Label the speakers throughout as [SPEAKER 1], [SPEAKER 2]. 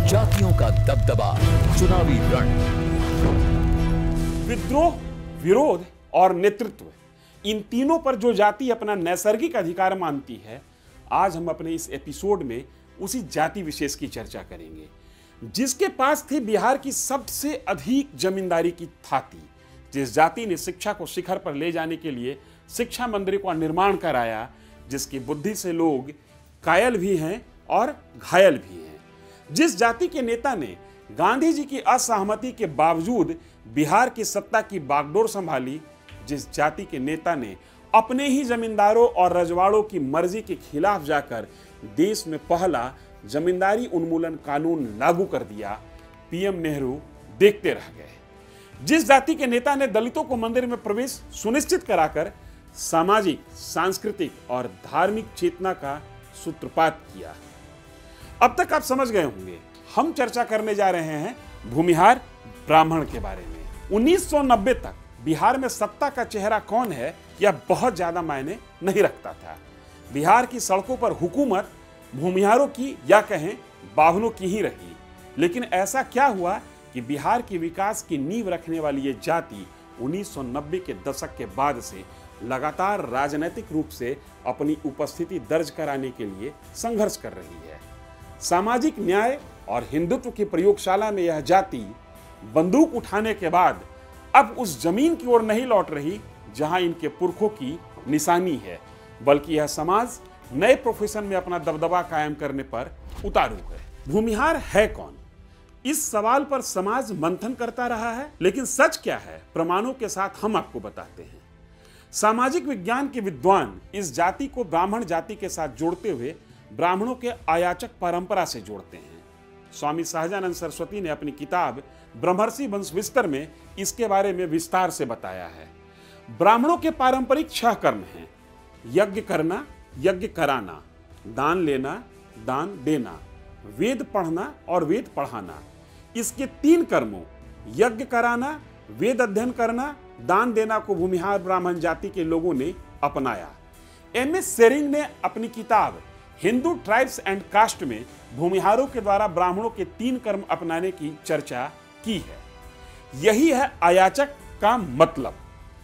[SPEAKER 1] जातियों का दबदबा, चुनावी रण।
[SPEAKER 2] विद्रोह, विरोध और नेतृत्व, इन तीनों पर जो जाति अपना नैसर्गिक अधिकार मानती है, आज हम अपने इस एपिसोड में उसी जाति विशेष की चर्चा करेंगे, जिसके पास थी बिहार की सबसे अधिक जमींदारी की थाती, जिस जाति ने शिक्षा को शिखर पर ले जाने के लिए शिक्षा मंदिर का निर्माण कराया, जिसकी बुद्धि से लोग कायल भी हैं और घायल भी हैं, जिस जाति के नेता ने गांधी जी की असहमति के बावजूद बिहार की सत्ता की बागडोर संभाली, जिस जाति के नेता ने अपने ही जमींदारों और रजवाड़ों की मर्जी के खिलाफ जाकर देश में पहला जमींदारी उन्मूलन कानून लागू कर दिया, पीएम नेहरू देखते रह गए। जिस जाति के नेता ने दलितों को मंदिर में प्रवेश सुनिश्चित कराकर सामाजिक, सांस्कृतिक और धार्मिक चेतना का सूत्रपात किया। अब तक आप समझ गए होंगे, हम चर्चा करने जा रहे हैं भूमिहार ब्राह्मण के बारे में। 1990 तक बिहार में सत्ता का चेहरा कौन है यह बहुत ज्यादा मायने नहीं रखता था। बिहार की सड़कों पर हुकूमत भूमिहारों की या कहें बाहुनों की ही रही। लेकिन ऐसा क्या हुआ कि बिहार के विकास की नींव रखने वाली ये जाति 1990 के दशक के बाद से लगातार राजनीतिक रूप से अपनी उपस्थिति दर्ज कराने के लिए संघर्ष कर रही है। सामाजिक न्याय और हिंदुत्व की प्रयोगशाला में यह जाति बंदूक उठाने के बाद अब उस जमीन की ओर नहीं लौट रही जहां इनके पुरखों की निशानी है, बल्कि यह समाज नए प्रोफेशन में अपना दबदबा कायम करने पर उतारू है। भूमिहार है कौन? इस सवाल पर समाज मंथन करता रहा है, लेकिन सच क्या है, प्रमाणों के साथ हम आपको बताते हैं। सामाजिक विज्ञान के विद्वान इस जाति को ब्राह्मण जाति के साथ जोड़ते हुए ब्राह्मणों के आयाचक परंपरा से जोड़ते हैं। स्वामी सहजानंद सरस्वती ने अपनी किताब ब्रह्मर्षि वंश विस्तार में इसके बारे में विस्तार से बताया है। ब्राह्मणों के पारंपरिक 6 कर्म हैं: यज्ञ करना, यज्ञ कराना, दान लेना, दान देना, वेद पढ़ना और वेद पढ़ाना। इसके 3 कर्मों यज्ञ कराना, वेद अध्ययन करना, दान देना को भूमिहार ब्राह्मण जाति के लोगों ने अपनाया। एमएस सेरिंग ने अपनी किताब हिंदू ट्राइब्स एंड कास्ट में भूमिहारों के द्वारा ब्राह्मणों के 3 कर्म अपनाने की चर्चा की है। यही है अयाचक का मतलब।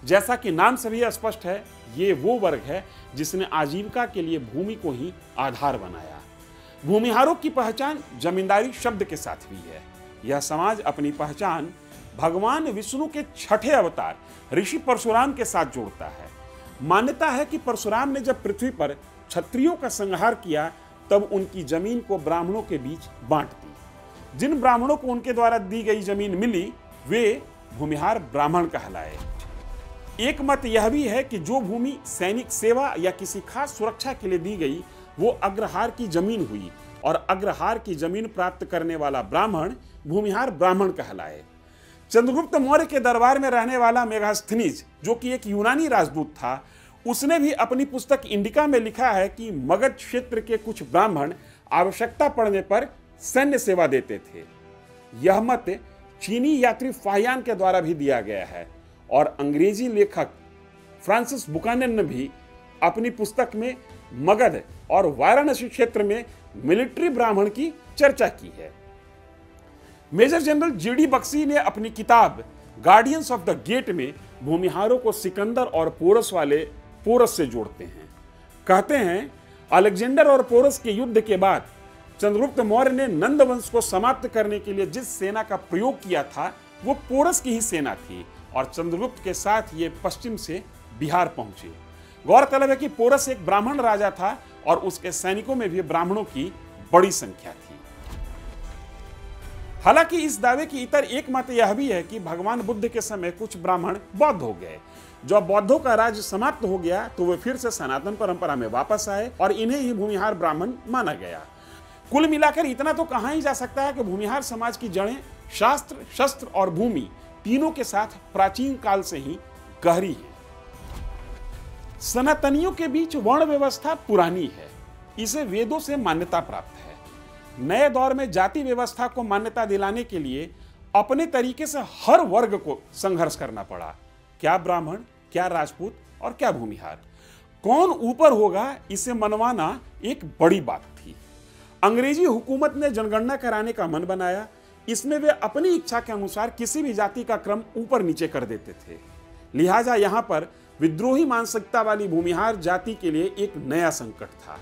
[SPEAKER 2] जैसा कि नाम से भी स्पष्ट है, ये वो वर्ग है जिसने आजीविका के लिए भूमि को ही आधार बनाया। भूमिहारों की पहचान जमींदारी शब्द के साथ हुई है। यह समाज अपनी पहचान भगवान विष्णु के 6ठे अवतार ऋषि परशुराम के साथ जोड़ता है। मान्यता है कि परशुराम ने जब पृथ्वी पर क्षत्रियों का संहार किया, तब उनकी जमीन को ब्राह्मणों के बीच बांट दी। जिन ब्राह्मणों को उनके द्वारा दी गई जमीन मिली, वे भूमिहार ब्राह्मण कहलाए। एक मत यह भी है कि जो भूमि सैनिक सेवा या किसी खास सुरक्षा के लिए दी गई, वो अग्रहार की जमीन हुई और अग्रहार की जमीन प्राप्त करने वाला ब्राह्मण भूमिहार ब्राह्मण कहलाए। चंद्रगुप्त मौर्य के दरबार में रहने वाला मेगास्थनीज, जो कि एक यूनानी राजदूत था, उसने भी अपनी पुस्तक इंडिका में लिखा है कि मगध क्षेत्र के कुछ ब्राह्मण आवश्यकता पड़ने पर सैन्य सेवा देते थे। यह मत चीनी यात्री फाहियान के द्वारा भी दिया गया है और अंग्रेजी लेखक फ्रांसिस बुकानन ने भी अपनी पुस्तक में मगध और वाराणसी क्षेत्र में मिलिट्री ब्राह्मण की चर्चा की है। मेजर जनरल जीडी बख्शी ने अपनी किताब गार्डियंस ऑफ द गेट में भूमिहारों को सिकंदर और पोरस वाले पोरस से जोड़ते हैं। कहते हैं, अलेक्जेंडर और पोरस के युद्ध के बाद चंद्रगुप्त मौर्य ने नंद वंश को समाप्त करने के लिए जिस सेना का प्रयोग किया था, वो पोरस की ही सेना थी और चंद्रगुप्त के साथ ये पश्चिम से बिहार पहुंचे। गौरतलब है कि पोरस एक ब्राह्मण राजा था और उसके सैनिकों में भी ब्राह्मणों की बड़ी संख्या थी। हालांकि इस दावे की इतर एक मत यह भी है कि भगवान बुद्ध के समय कुछ ब्राह्मण बौद्ध हो गए। जब बौद्धों का राज्य समाप्त हो गया तो वे फिर से सनातन परंपरा में वापस आए और इन्हें ही भूमिहार ब्राह्मण माना गया। कुल मिलाकर इतना तो कहा ही जा सकता है कि भूमिहार समाज की जड़ें शास्त्र, शस्त्र और भूमि तीनों के साथ प्राचीन काल से ही गहरी है। सनातनियों के बीच वर्ण व्यवस्था पुरानी है, इसे वेदों से मान्यता प्राप्त है। नए दौर में जाति व्यवस्था को मान्यता दिलाने के लिए अपने तरीके से हर वर्ग को संघर्ष करना पड़ा। क्या ब्राह्मण, क्या राजपूत और क्या भूमिहार, कौन ऊपर होगा, इसे मनवाना एक बड़ी बात थी। अंग्रेजी हुकूमत ने जनगणना कराने का मन बनाया। इसमें वे अपनी इच्छा के अनुसार किसी भी जाति का क्रम ऊपर नीचे कर देते थे। लिहाजा यहां पर विद्रोही मानसिकता वाली भूमिहार जाति के लिए एक नया संकट था।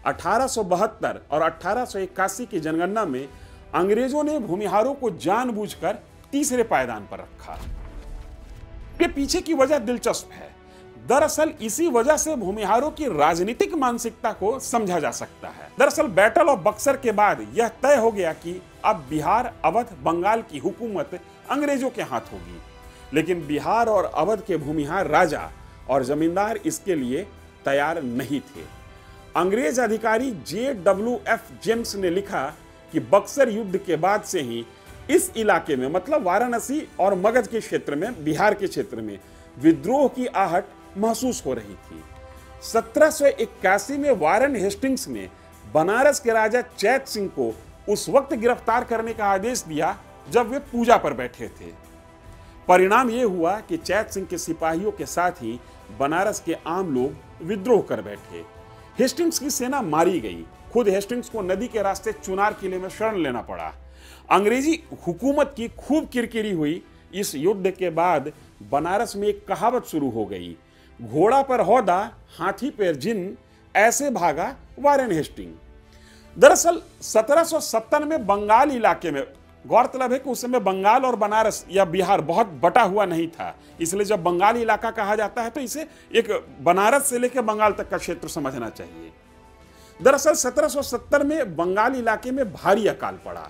[SPEAKER 2] 1872 और 1881 की जनगणना में अंग्रेजों ने भूमिहारों को जानबूझकर तीसरे पायदान पर रखा। के पीछे की वजह दिलचस्प है। दरअसल इसी वजह से भूमिहारों की राजनीतिक मानसिकता को समझा जा सकता है। दरअसल बैटल ऑफ बक्सर के बाद यह तय हो गया कि अब बिहार, अवध, बंगाल की हुकूमत अंग्रेजों के हाथ होगी। लेकिन बिहार और अवध के भूमिहार राजा और जमींदार इसके लिए तैयार नहीं थे। अंग्रेज अधिकारी JWF जेम्स ने लिखा कि बक्सर युद्ध के बाद से ही इस इलाके में, मतलब वाराणसी और मगध के क्षेत्र में, बिहार के क्षेत्र में विद्रोह की आहट महसूस हो रही थी। 1781 में वारेन हेस्टिंग्स ने बनारस के राजा चैत सिंह को उस वक्त गिरफ्तार करने का आदेश दिया जब वे पूजा पर बैठे थे। परिणाम यह हुआ कि चैत सिंह के सिपाहियों के साथ ही बनारस के आम लोग विद्रोह कर बैठे। हेस्टिंग्स की सेना मारी गई। खुद हेस्टिंग्स को नदी के रास्ते चुनार किले में शरण लेना पड़ा। अंग्रेजी हुकूमत की खूब किरकिरी हुई। इस युद्ध के बाद बनारस में एक कहावत शुरू हो गई, घोड़ा पर हौदा, हाथी पर जिन, ऐसे भागा वारेन हेस्टिंग। दरअसल 1770 में बंगाल इलाके में, गौरतलब है कि उस समय बंगाल और बनारस या बिहार बहुत बटा हुआ नहीं था, इसलिए जब बंगाल इलाका कहा जाता है तो इसे एक बनारस से लेकर बंगाल तक का क्षेत्र समझना चाहिए। दरअसल 1770 में बंगाल इलाके में भारी अकाल पड़ा।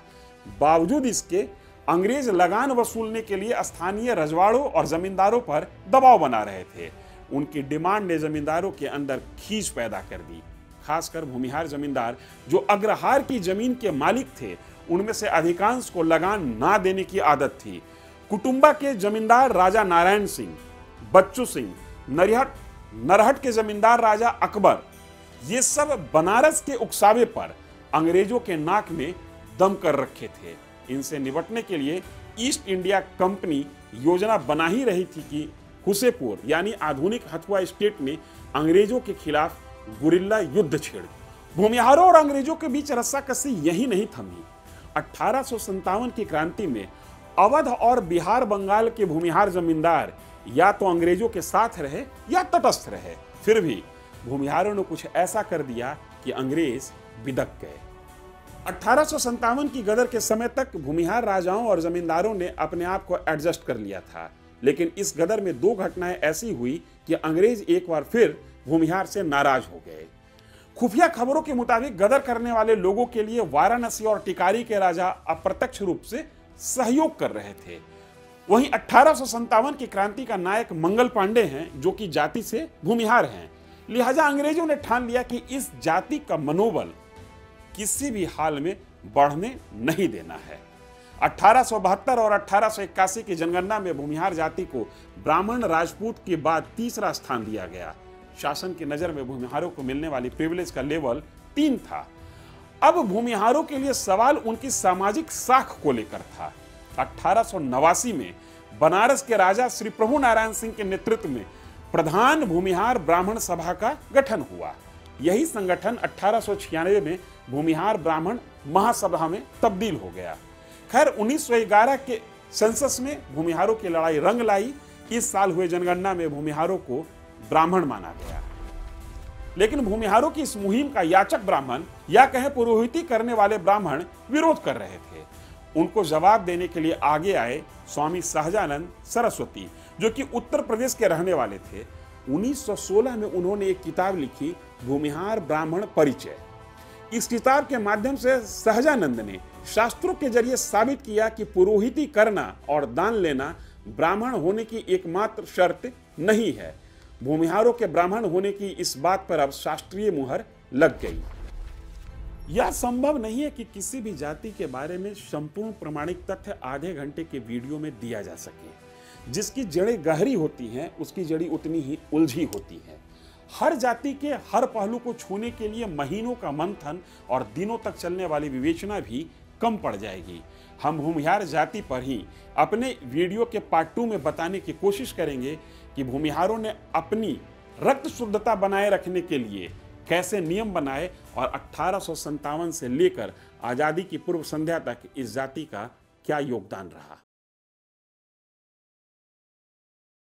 [SPEAKER 2] बावजूद इसके अंग्रेज लगान वसूलने के लिए स्थानीय रजवाड़ों और जमींदारों पर दबाव बना रहे थे। उनकी डिमांड ने जमींदारों के अंदर खींच पैदा कर दी। खासकर भूमिहार जमींदार जो अग्रहार की जमीन के मालिक थे, उनमें से अधिकांश को लगान ना देने की आदत थी। कुटुंबा के जमींदार राजा नारायण सिंह, बच्चू सिंह, नरहट के जमींदार राजा अकबर, ये सब बनारस के उकसावे पर अंग्रेजों के नाक में दम कर रखे थे। इनसे निपटने के लिए ईस्ट इंडिया कंपनी योजना बना ही रही थी कि हुसेपुर यानी आधुनिक हथुआ स्टेट में अंग्रेजों के खिलाफ गुरिल्ला युद्ध छेड़। भूमिहारों और अंग्रेजों के बीच रस्साकसी यही नहीं थमी। 1857 की क्रांति में अवध और बिहार बंगाल के भूमिहार जमींदार या तो अंग्रेजों के साथ रहे या तटस्थ रहे। फिर भी भूमिहारों ने कुछ ऐसा कर दिया कि अंग्रेज बिदक गए। 1857 की गदर के समय तक भूमिहार राजाओं और जमींदारों ने अपने आप को एडजस्ट कर लिया था। लेकिन इस गदर में दो घटनाएं ऐसी हुई कि अंग्रेज एक बार फिर भूमिहार से नाराज हो गए। खुफिया खबरों के मुताबिक गदर करने वाले लोगों के लिए वाराणसी और टिकारी के राजा अप्रत्यक्ष रूप से सहयोग कर रहे थे। वहीं 1857 की क्रांति का नायक मंगल पांडे हैं, जो कि जाति से भूमिहार हैं। लिहाजा अंग्रेजों ने ठान लिया कि इस जाति का मनोबल किसी भी हाल में बढ़ने नहीं देना है। 1872 और 1881 की जनगणना में भूमिहार जाति को ब्राह्मण राजपूत के बाद तीसरा स्थान दिया गया। शासन की नजर में भूमिहारों को मिलने वाली प्रिविलेज का लेवल 3 था। अब भूमिहारों के लिए सवाल उनकी सामाजिक साख को लेकर था। 1889 में बनारस के राजा श्री प्रभु नारायण सिंह के नेतृत्व में प्रधान भूमिहार ब्राह्मण सभा का गठन हुआ। यही संगठन 1896 में भूमिहार ब्राह्मण महासभा में तब्दील हो गया। खैर 1911 के सेंसस में भूमिहारों की लड़ाई रंग लाई। इस साल हुए जनगणना में भूमिहारों को ब्राह्मण माना गया। लेकिन भूमिहारों की इस मुहिम का याचक ब्राह्मण या कहें पुरोहिती करने वाले ब्राह्मण विरोध कर रहे थे। उनको जवाब देने के लिए आगे आए स्वामी सहजानंद सरस्वती, जो कि उत्तर प्रदेश के रहने वाले थे। 1916 में उन्होंने एक किताब लिखी, भूमिहार ब्राह्मण परिचय। इस किताब के माध्यम से सहजानंद ने शास्त्रों के जरिए साबित किया कि पुरोहिती करना और दान लेना ब्राह्मण होने की एकमात्र शर्त नहीं है। भूमिहारों के ब्राह्मण होने की इस बात पर अब शास्त्रीय मुहर लग गई। यह संभव नहीं है कि किसी भी जाति के बारे में संपूर्ण प्रमाणिक तथ्य आधे घंटे के वीडियो में दिया जा सके। जिसकी जड़ें गहरी होती हैं, उसकी जड़ी उतनी ही उलझी होती है। हर जाति के हर पहलू को छूने के लिए महीनों का मंथन और दिनों तक चलने वाली विवेचना भी कम पड़ जाएगी। हम भूमिहार जाति पर ही अपने वीडियो के पार्ट 2 में बताने की कोशिश करेंगे कि भूमिहारों ने अपनी रक्त शुद्धता बनाए रखने के लिए कैसे नियम बनाए और 1857 से लेकर आज़ादी की पूर्व संध्या तक इस जाति का क्या योगदान रहा।